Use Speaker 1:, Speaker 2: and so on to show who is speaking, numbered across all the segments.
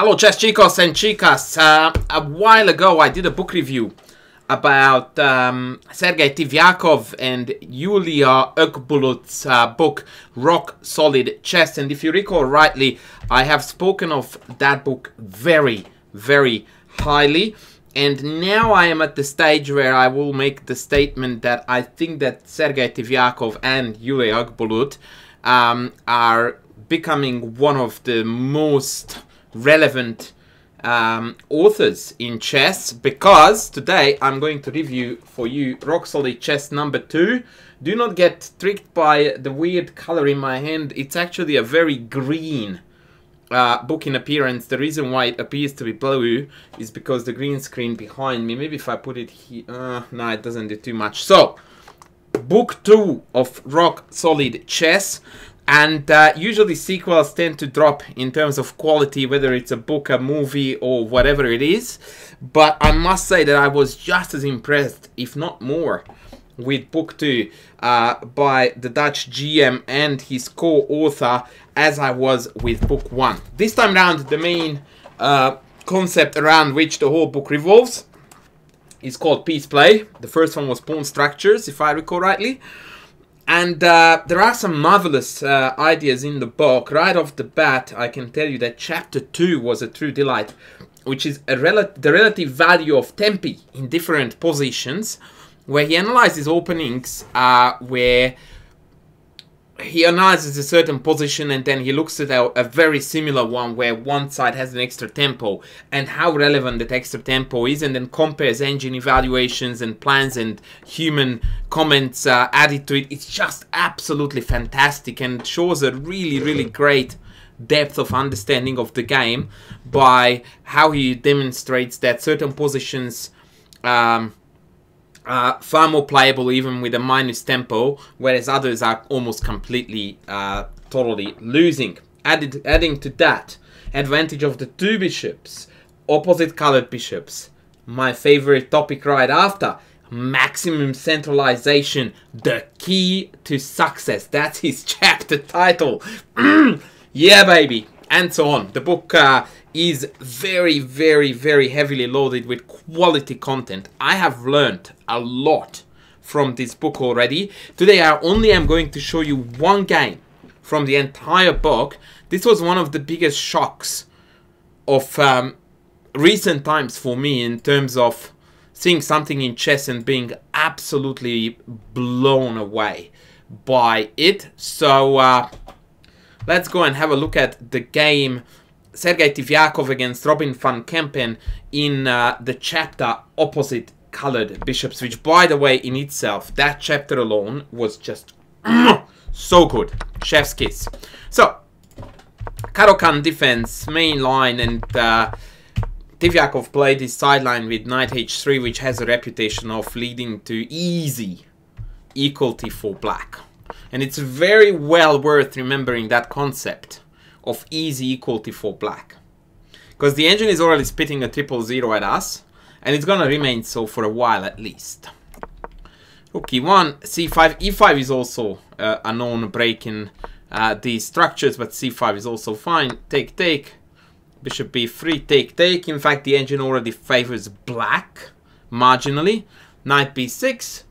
Speaker 1: Hello chess chicos and chicas. A while ago I did a book review about Sergei Tiviakov and Yulia Gökbulut's book Rock Solid Chess, and if you recall rightly, I have spoken of that book very, very highly, and now I am at the stage where I will make the statement that I think that Sergei Tiviakov and Yulia Gökbulut are becoming one of the most relevant authors in chess, because today I'm going to review for you Rock Solid Chess number 2. Do not get tricked by the weird color in my hand. It's actually a very green book in appearance. The reason why it appears to be blue is because the green screen behind me. Maybe if I put it here, no, it doesn't do too much. So, book 2 of Rock Solid Chess. And usually sequels tend to drop in terms of quality, whether it's a book, a movie, or whatever it is. But I must say that I was just as impressed, if not more, with book 2 by the Dutch GM and his co-author as I was with book 1. This time round, the main concept around which the whole book revolves is called piece play. The first one was pawn structures, if I recall rightly. And there are some marvelous ideas in the book. Right off the bat, I can tell you that chapter 2 was a true delight, which is the relative value of tempi in different positions, where he analyzes openings where he analyzes a certain position and then he looks at a very similar one where one side has an extra tempo and how relevant that extra tempo is, and then compares engine evaluations and plans and human comments added to it. It's just absolutely fantastic and shows a really, really great depth of understanding of the game by how he demonstrates that certain positions far more playable even with a minus tempo, whereas others are almost completely totally losing. Adding to that, advantage of the two bishops, opposite colored bishops, my favorite topic right after, maximum centralization, the key to success. That's his chapter title. Yeah, baby, and so on. The book is very, very, very heavily loaded with quality content. I have learned a lot from this book already. Today I only am going to show you one game from the entire book. This was one of the biggest shocks of recent times for me in terms of seeing something in chess and being absolutely blown away by it. So let's go and have a look at the game Sergei Tiviakov against Robin van Kempen in the chapter Opposite Colored Bishops, which, by the way, in itself, that chapter alone was just so good. Chef's kiss. So, Caro-Kann defense, main line, and Tiviakov played his sideline with knight h3, which has a reputation of leading to easy equality for black. And it's very well worth remembering that concept of easy equality for black, because the engine is already spitting a 000 at us, and it's gonna remain so for a while at least. Rook e1, c5, e5 is also a known break in these structures, but c5 is also fine. Take, take, bishop b3, take, take. In fact, the engine already favors black marginally. Knight b6,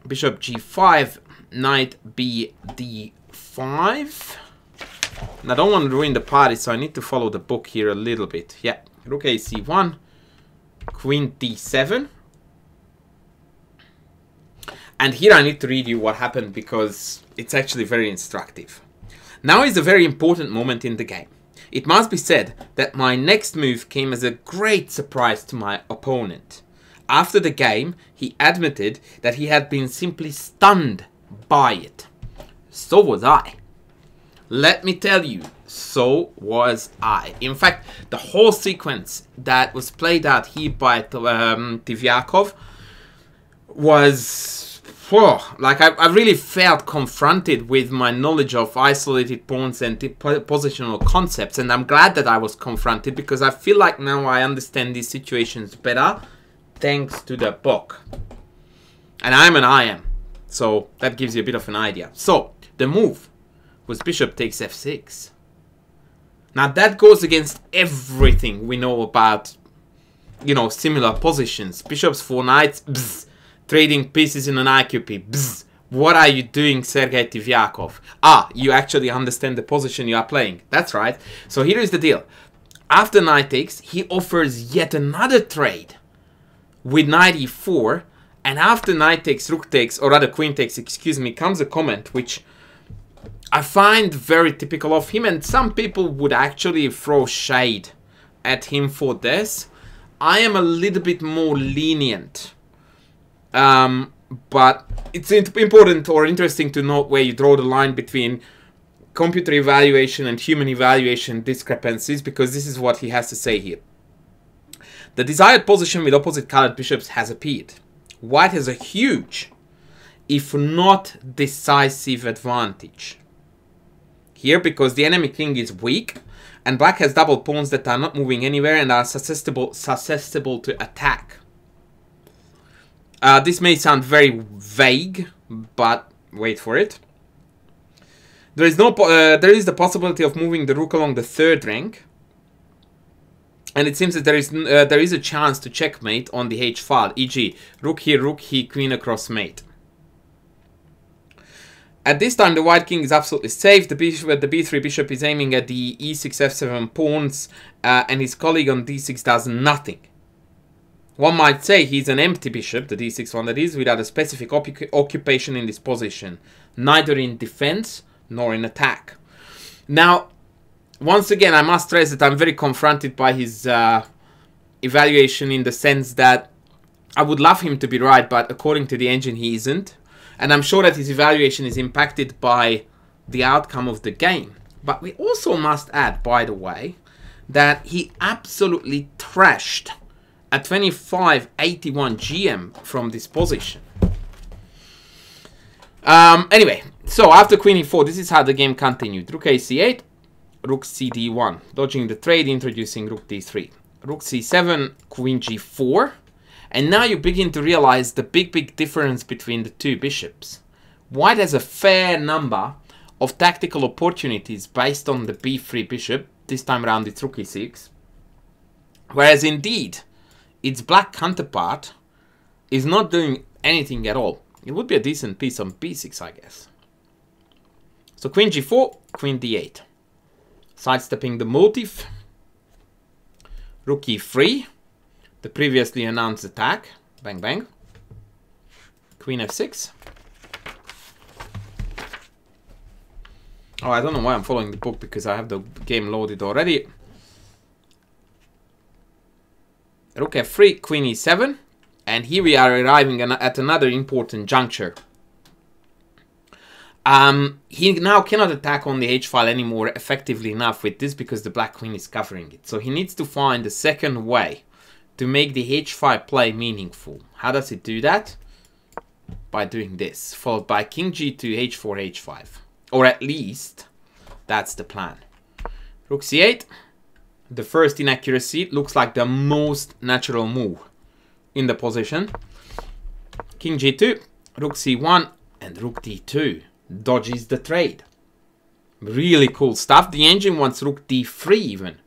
Speaker 1: bishop g5, knight b d5. And I don't want to ruin the party, so I need to follow the book here a little bit. Yeah, rook a c1, queen d7. And here I need to read you what happened because it's actually very instructive. Now is a very important moment in the game. It must be said that my next move came as a great surprise to my opponent. After the game, he admitted that he had been simply stunned by it. So was I. Let me tell you, so was I. In fact, the whole sequence that was played out here by Tiviakov was, like I really felt confronted with my knowledge of isolated pawns and positional concepts, and I'm glad that I was confronted because I feel like now I understand these situations better thanks to the book. And I'm an IM, so that gives you a bit of an idea. So, the move was bishop takes f6. Now that goes against everything we know about, you know, similar positions. Bishops for knights, bzz. Trading pieces in an IQP, bzz. What are you doing, Sergei Tiviakov? Ah, you actually understand the position you are playing. That's right. So here is the deal. After knight takes, he offers yet another trade with knight e4. And after knight takes, rook takes, or rather queen takes, excuse me, comes a comment which I find very typical of him. And some people would actually throw shade at him for this. I am a little bit more lenient. But it's important or interesting to note where you draw the line between computer evaluation and human evaluation discrepancies, because this is what he has to say here. The desired position with opposite colored bishops has appeared. White has a huge, if not decisive, advantage here because the enemy king is weak and black has double pawns that are not moving anywhere and are susceptible to attack. This may sound very vague, but wait for it. There is the possibility of moving the rook along the third rank, and it seems that there is a chance to checkmate on the H file, e.g., rook here, queen across mate. At this time, the white king is absolutely safe. The b3 bishop is aiming at the e6, f7 pawns, and his colleague on d6 does nothing. One might say he's an empty bishop, the d6 one that is, without a specific occupation in this position, neither in defense nor in attack. Now, once again, I must stress that I'm very confronted by his evaluation in the sense that I would love him to be right, but according to the engine, he isn't. And I'm sure that his evaluation is impacted by the outcome of the game. But we also must add, by the way, that he absolutely trashed a 25-81 GM from this position. Anyway, so after queen e4, this is how the game continued. Rook ac8, rook cd1, dodging the trade, introducing rook d3. Rook c7, queen g4. And now you begin to realize the big difference between the two bishops. White has a fair number of tactical opportunities based on the b3 bishop. This time around it's rook e6. Whereas indeed, its black counterpart is not doing anything at all. It would be a decent piece on b6, I guess. So queen g4, queen d8. Sidestepping the motif. Rook e3. The previously announced attack. Bang, bang. Queen f6. Oh, I don't know why I'm following the book, because I have the game loaded already. Rook f3, queen e7. And here we are arriving at another important juncture. He now cannot attack on the h file anymore effectively enough with this, because the black queen is covering it. So he needs to find a second way to make the h5 play meaningful. How does it do that? By doing this, followed by king g2, h4, h5. Or at least, that's the plan. Rook c8. The first inaccuracy. It looks like the most natural move in the position. King g2, rook c1, and rook d2. Dodges the trade. Really cool stuff. The engine wants rook d3 even.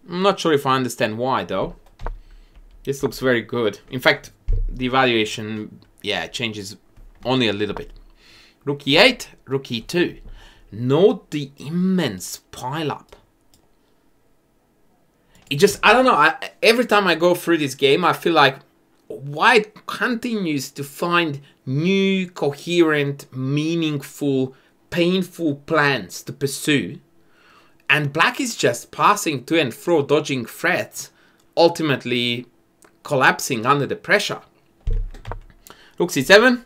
Speaker 1: I'm not sure if I understand why, though. This looks very good. In fact, the evaluation, yeah, changes only a little bit. Rook e8, rook e2. Note the immense pile-up. It just, I don't know, every time I go through this game, I feel like White continues to find new, coherent, meaningful, painful plans to pursue. And black is just passing to and fro, dodging threats, ultimately collapsing under the pressure. Rook c7,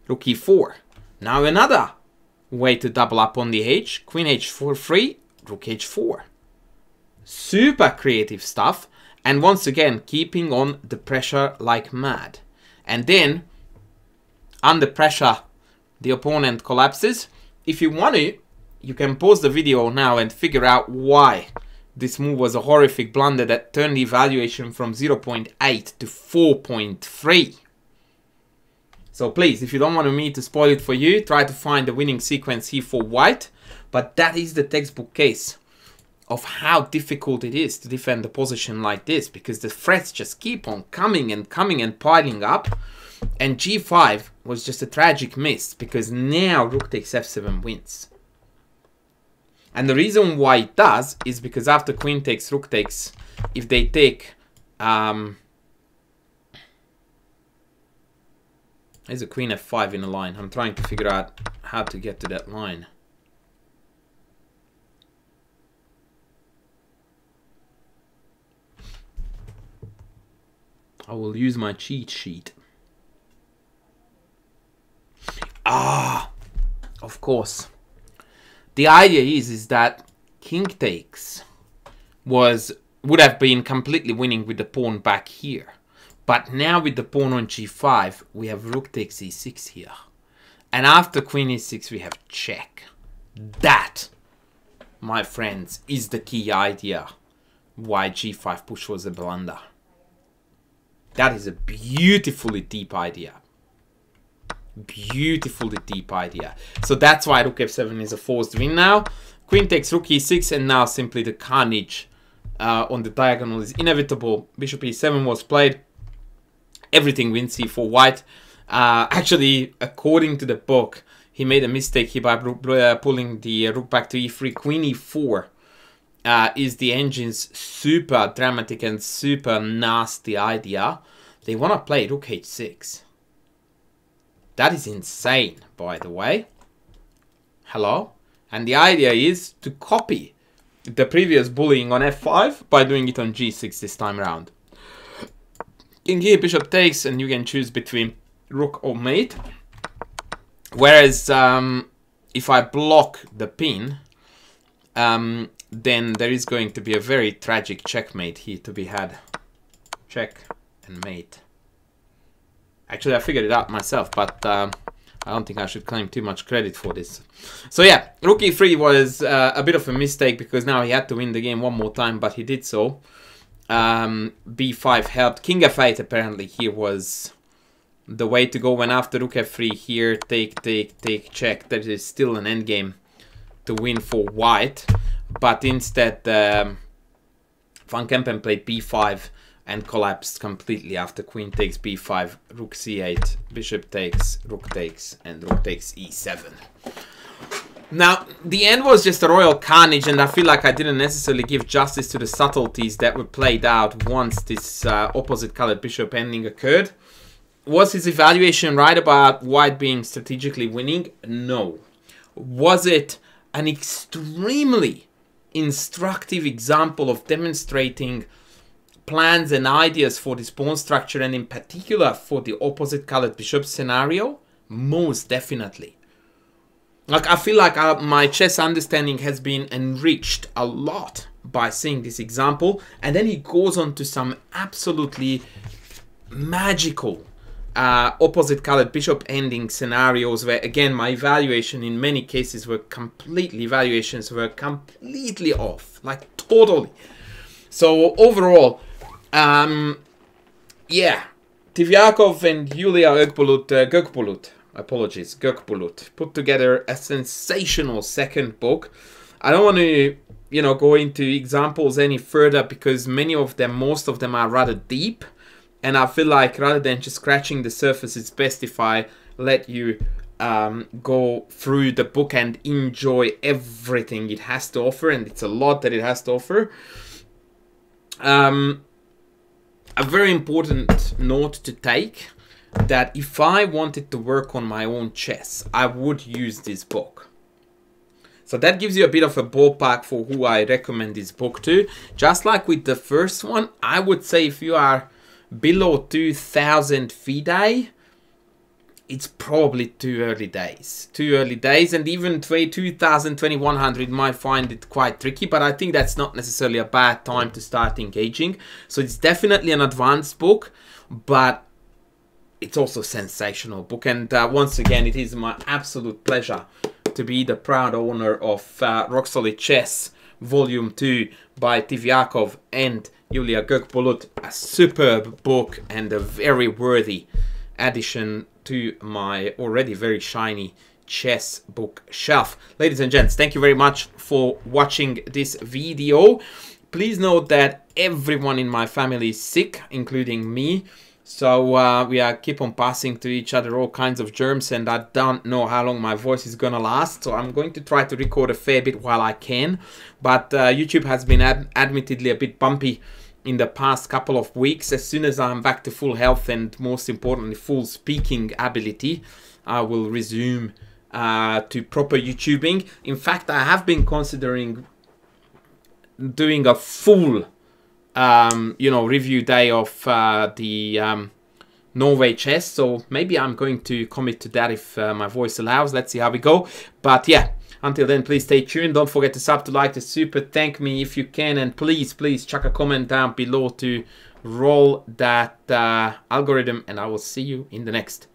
Speaker 1: rook e4. Now another way to double up on the h. Queen h4 free, rook h4. Super creative stuff. And once again, keeping on the pressure like mad. And then, under pressure, the opponent collapses. If you want to, you can pause the video now and figure out why this move was a horrific blunder that turned the evaluation from 0.8 to 4.3. So please, if you don't want me to spoil it for you, try to find the winning sequence here for White. But that is the textbook case of how difficult it is to defend a position like this, because the threats just keep on coming and coming and piling up. And g5 was just a tragic miss, because now rook takes f7 wins. And the reason why it does is because after queen takes, rook takes, if they take... there's a queen f5 in a line. I'm trying to figure out how to get to that line. I will use my cheat sheet. Ah, of course. The idea is that king takes would have been completely winning with the pawn back here. But now with the pawn on g5, we have rook takes e6 here. And after queen e6, we have check. That, my friends, is the key idea why g5 push was a blunder. That is a beautifully deep idea. Beautifully deep idea. So that's why rook f7 is a forced win now. Queen takes rook e6, and now simply the carnage on the diagonal is inevitable. Bishop e7 was played. Everything wins here for white. Actually, according to the book, he made a mistake here by pulling the rook back to e3. Queen e4 is the engine's super dramatic and super nasty idea. They want to play rook h6. That is insane, by the way. Hello? And the idea is to copy the previous bullying on f5 by doing it on g6 this time around. King here, bishop takes, and you can choose between rook or mate. Whereas if I block the pin, then there is going to be a very tragic checkmate here to be had. Check and mate. Actually, I figured it out myself, but I don't think I should claim too much credit for this. So yeah, rook e3 was a bit of a mistake, because now he had to win the game one more time, but he did so. b5 helped. King f8 apparently here was the way to go, when after rook f3 here, take, check. There is still an endgame to win for white, but instead Van Kempen played b5 and collapsed completely after queen takes b5, rook c8, bishop takes, and rook takes e7. Now, the end was just a royal carnage, and I feel like I didn't necessarily give justice to the subtleties that were played out once this opposite colored bishop ending occurred. Was his evaluation right about white being strategically winning? No. Was it an extremely instructive example of demonstrating plans and ideas for this pawn structure, and in particular for the opposite colored bishop scenario? Most definitely. Like, I feel like my chess understanding has been enriched a lot by seeing this example, and then he goes on to some absolutely magical opposite colored bishop ending scenarios where, again, my evaluations were completely off, like totally. So overall, yeah, Tiviakov and Yulia Gökbulut put together a sensational second book. I don't want to, go into examples any further, because most of them are rather deep, and I feel like rather than just scratching the surface, it's best if I let you go through the book and enjoy everything it has to offer, and it's a lot that it has to offer. A very important note to take, that if I wanted to work on my own chess, I would use this book. So that gives you a bit of a ballpark for who I recommend this book to. Just like with the first one, I would say if you are below 2000 FIDE, it's probably too early days. And even 2000, 2100 might find it quite tricky, but I think that's not necessarily a bad time to start engaging. So it's definitely an advanced book, but it's also a sensational book. And once again, it is my absolute pleasure to be the proud owner of Rock Solid Chess Volume 2 by Tiviakov and Yulia Gökbulut. A superb book and a very worthy addition to my already very shiny chess bookshelf. Ladies and gents, thank you very much for watching this video. Please note that everyone in my family is sick, including me. So we keep on passing to each other all kinds of germs, and I don't know how long my voice is gonna last. So I'm going to try to record a fair bit while I can. But YouTube has been admittedly a bit bumpy in the past couple of weeks. As soon as I'm back to full health and most importantly full speaking ability, I will resume to proper YouTubing. In fact, I have been considering doing a full you know, review day of the Norway chess, so maybe I'm going to commit to that if my voice allows. Let's see how we go. But yeah, until then, please stay tuned. Don't forget to sub, to like, to super thank me if you can, and please chuck a comment down below to roll that algorithm, and I will see you in the next